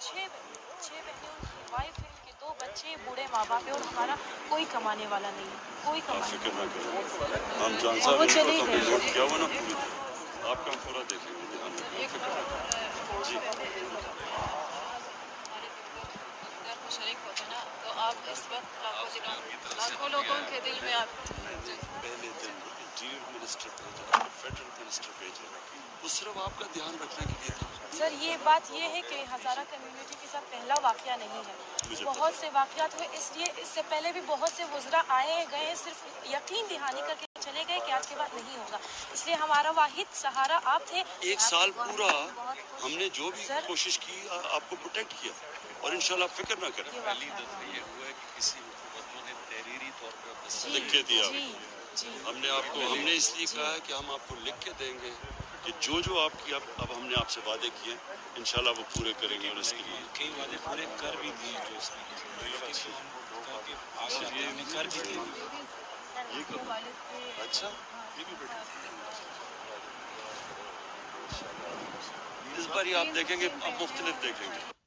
छह बहनें उनकी वाइफ है, उनके 2 बच्चे, बूढ़े माँ बाप है, और हमारा कोई कमाने वाला नहीं है, कोई कमाने फिक्र ना करें, हम वाला। जान और साहब वो इनको चले तो हमने गए। नोट किया हुआ ना पूरी तरह, आपका हम पूरा देखेंगे, ध्यान रखिए, फिक्र ना करें। जी अगर वो शरीक होते ना तो आप इस वक्त लाखों लोगों के दिल में आप पहले दिन इंटीरियर मिनिस्टर भेजा, फेडरल मिनिस्टर भेजा, वो सिर्फ आपका ध्यान रखने के लिए था। सर, ये बात ये है कि हज़ारा कम्युनिटी के साथ पहला वाक़या नहीं है, बहुत से वाक़यात हुए, इसलिए इससे पहले भी बहुत से वज़रा आए गए, सिर्फ यकीन दहानी करके चले गए कि आज के बाद नहीं होगा, इसलिए हमारा वाहिद सहारा आप थे। 1 साल पूरा हमने जो भी कोशिश की आपको प्रोटेक्ट किया, और इंशाल्लाह फिक्र ना करें। पहली दफा ये हुआ है कि किसी हुकूमतों ने तहरीरी तौर पर लिख के दिया, जी हमने इसलिए कहा है कि हम आपको लिख के देंगे कि जो आपकी अब हमने आपसे वादे किए इंशाल्लाह वो पूरे करेंगे, और इसके लिए कई वादे पूरे कर भी दिए जो उसमें कर भी दिए। अच्छा, ये भी बेटा इस बार आप देखेंगे, आप मुख्तलिफ देखेंगे।